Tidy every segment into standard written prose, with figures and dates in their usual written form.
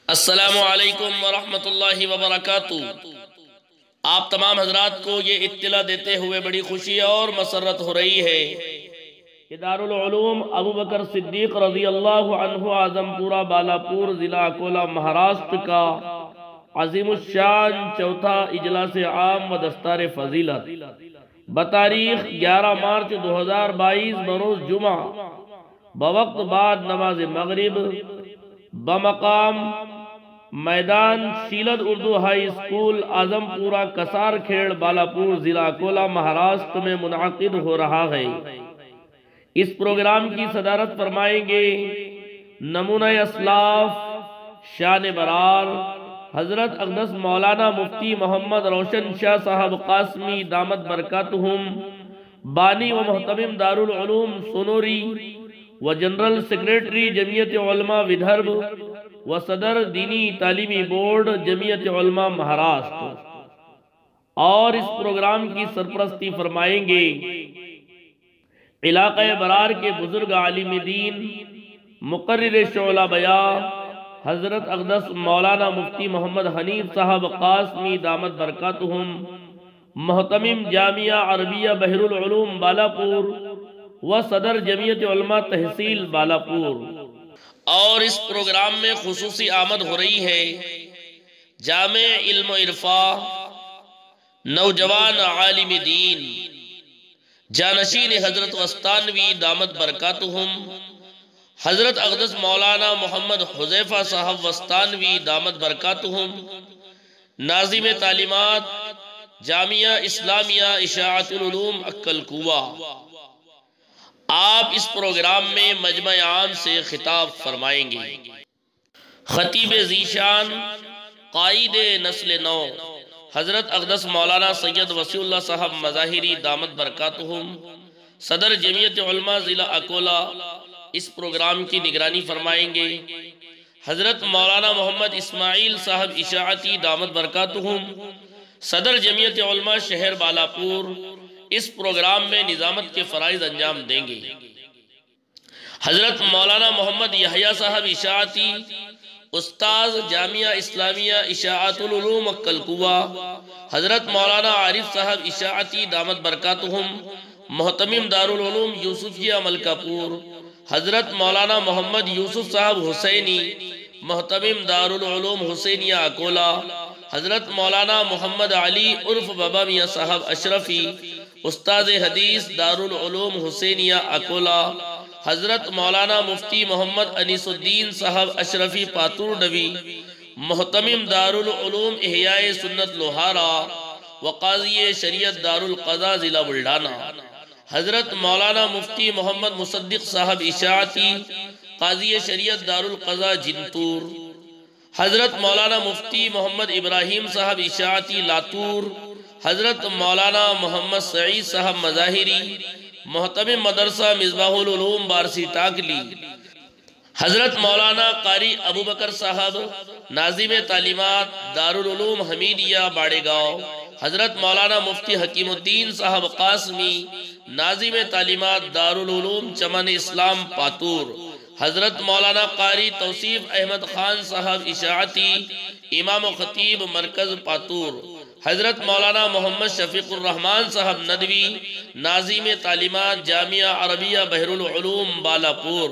السلام علیکم ورحمۃ اللہ وبرکاتہ۔ آپ تمام حضرات کو یہ اطلاع دیتے ہوئے بڑی خوشی اور مسرت ہو رہی ہے کہ دارالعلوم ابو بکر صدیق رضی اللہ عنہ اعظم پورہ بالاپور ضلع اکولا مہاراشٹر کا عظیم الشان چوتھا اجلاس عام و دستار فضیلت بتاریخ 11 مارچ 2022 بروز جمعہ بوقت بعد نماز مغرب بمقام میدان شیلد اردو ہائی اسکول اعظم پورہ کسار کھیڑ بالاپور ضلع اکولا مہاراشٹر میں منعقد ہو رہا ہے۔ اس پروگرام کی صدارت فرمائیں گے نمونہ اسلاف شان برار حضرت اقدس مولانا مفتی محمد روشن شاہ صاحب قاسمی دامت برکاتہم، بانی و محتمم دارالعلوم سنوری و جنرل سیکریٹری جمعیت علماء ودربھ و صدر دینی تعلیمی بورڈ جمعیت علماء مہاراشٹر، اور اس پروگرام کی سرپرستی فرمائیں گے علاقہ برار کے بزرگ عالم دین مقرر شعلہ بیان حضرت اقدس مولانا مفتی محمد حنیف صاحب قاسمی دامت برکاتہم، محتمم جامعہ عربیہ بحر العلوم بالاپور و صدر جمعیت علماء تحصیل بالاپور۔ اور اس پروگرام میں خصوصی آمد ہو رہی ہے جامع علم و عرفاں نوجوان عالم دین جانشین حضرت وستانوی دامت برکاتہم حضرت اقدس مولانا محمد حذیفہ صاحب وستانوی دامت برکاتہم، ناظم تعلیمات جامعہ اسلامیہ اشاعت العلوم اکل کوہ۔ آپ اس پروگرام میں مجمع عام سے خطاب فرمائیں گے۔ خطیب ذیشان قائد نسل نو حضرت اقدس مولانا سید وسیع اللہ صاحب مظاہری دامت برکاتہم، صدر جمعیت علماء ضلع اکولا، اس پروگرام کی نگرانی فرمائیں گے۔ حضرت مولانا محمد اسماعیل صاحب اشاعتی دامت برکاتہم، صدر جمعیت علماء شہر بالاپور، اس پروگرام میں نظامت کے فرائض انجام دیں گے۔ حضرت مولانا محمد یحییٰ صاحب اشاعتی استاذ جامعہ اسلامیہ اشاعت العلوم اکل کوہ، حضرت مولانا عارف صاحب اشاعتی دامت برکاتہم، محتمم دارالعلوم یوسفیہ ملکہ پور، حضرت مولانا محمد یوسف صاحب حسینی، محتمم دارالعلوم حسینیہ اکولا، حضرت مولانا محمد علی عرف بابا میاں صاحب اشرفی، استاذ حدیث دارالعلوم حسینیہ اکولا، حضرت مولانا مفتی محمد انیس الدین صاحب اشرفی پاتور نوی، محتمم دارالعلوم احیاء سنت لوہارا و قاضی شریعت دارالقضاء ضلع بلڈانا، حضرت مولانا مفتی محمد مصدق صاحب اشاعتی قاضی شریعت دارالقضاء جنتور، حضرت مولانا مفتی محمد ابراہیم صاحب اشاعتی لاتور، حضرت مولانا محمد سعید صاحب مظاہری، محتمم مدرسہ مصباح العلوم بارسی ٹاکلی، حضرت مولانا قاری ابو بکر صاحب ناظم تعلیمات دارالعلوم حمیدیہ باڑے گاؤں، حضرت مولانا مفتی حکیم الدین صاحب قاسمی ناظم تعلیمات دارالعلوم چمن اسلام پاتور، حضرت مولانا قاری توصیف احمد خان صاحب اشاعتی امام و خطیب مرکز پاتور، حضرت مولانا محمد شفیق الرحمن صاحب ندوی ناظم تعلیمات جامعہ عربیہ بحر العلوم بالاپور،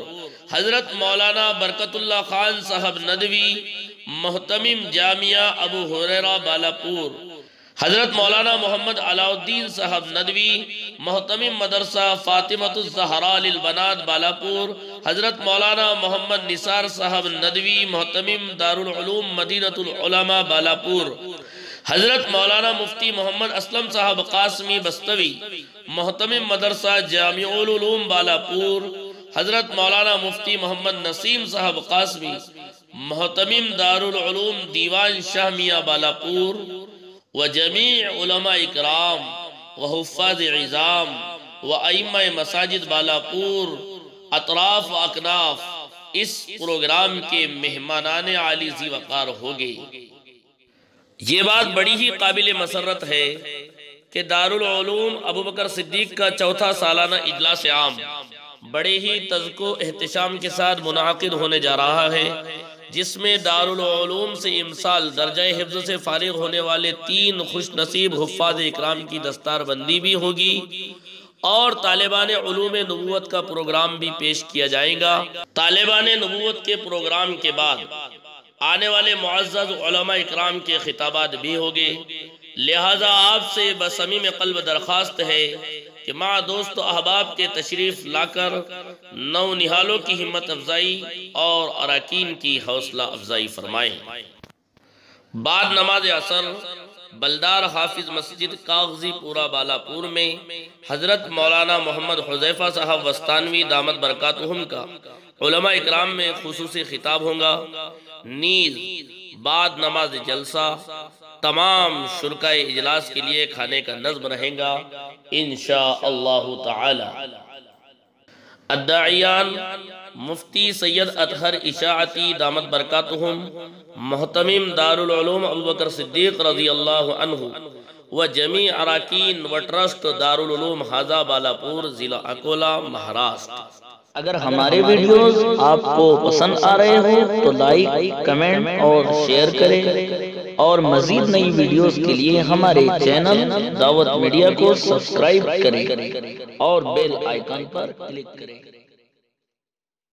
حضرت مولانا برکت اللہ خان صاحب ندوی محتمم جامعہ ابو ہریرہ بالاپور، حضرت مولانا محمد علاء الدین صاحب ندوی محتمم مدرسہ فاطمۃ الزہراء للبنات بالاپور، حضرت مولانا محمد نثار صاحب ندوی محتمم دارالعلوم مدینۃ العلماء بالاپور، حضرت مولانا مفتی محمد اسلم صاحب قاسمی بستوی محتمم مدرسہ جامع العلوم بالاپور، حضرت مولانا مفتی محمد نسیم صاحب قاسمی محتمم دارالعلوم دیوان شاہ میاں بالاپور، و جمیع علماء اکرام و حفاظ عظام و ائمہ مساجد بالاپور اطراف و اکناف اس پروگرام کے مہمانان عالی ذی وقار ہوگے۔ یہ بات بڑی ہی قابل مسرت ہے کہ دارالعلوم ابو بکر صدیق کا چوتھا سالانہ اجلاس عام بڑے ہی تذکو احتشام کے ساتھ منعقد ہونے جا رہا ہے۔ جس میں دارالعلوم سے امسال درجہ حفظ سے فارغ ہونے والے 3 خوش نصیب حفاظ اکرام کی دستار بندی بھی ہوگی، اور طالبان علوم نبوت کا پروگرام بھی پیش کیا جائے گا۔ طالبان نبوت کے پروگرام کے بعد آنے والے معزز علماء اکرام کے خطابات بھی ہوگے، لہٰذا آپ سے بصمیم قلب درخواست ہے کہ مع دوست و احباب کے تشریف لا کر نو نہالوں کی ہمت افزائی اور اراکین کی حوصلہ افزائی فرمائیں۔ بعد نماز عصر بلدار حافظ مسجد کاغذی پورا بالاپور میں حضرت مولانا محمد حذیفہ صاحب وستانوی دامت برکاتہم کا علماء اکرام میں خصوصی خطاب ہوگا۔ نیز بعد نماز جلسہ تمام شرکائے اجلاس کے لیے کھانے کا نظم رہے گا انشاءاللہ تعالی۔ الداعیان مفتی سید اطہر اشاعتی دامت برکاتہم، محتمم دارالعلوم ابوبکر صدیق رضی اللہ عنہ و جمیع اراکین و ٹرسٹ دارالعلوم حاضہ بالاپور ضلع اکولا مہاراشٹر۔ اگر ہمارے ویڈیوز آپ کو پسند آ رہے ہوں تو لائک، کمنٹ اور شیئر کریں، اور مزید نئی ویڈیوز کے لیے ہمارے چینل دعوت میڈیا کو سبسکرائب کریں اور بیل آئیکن پر کلک کریں۔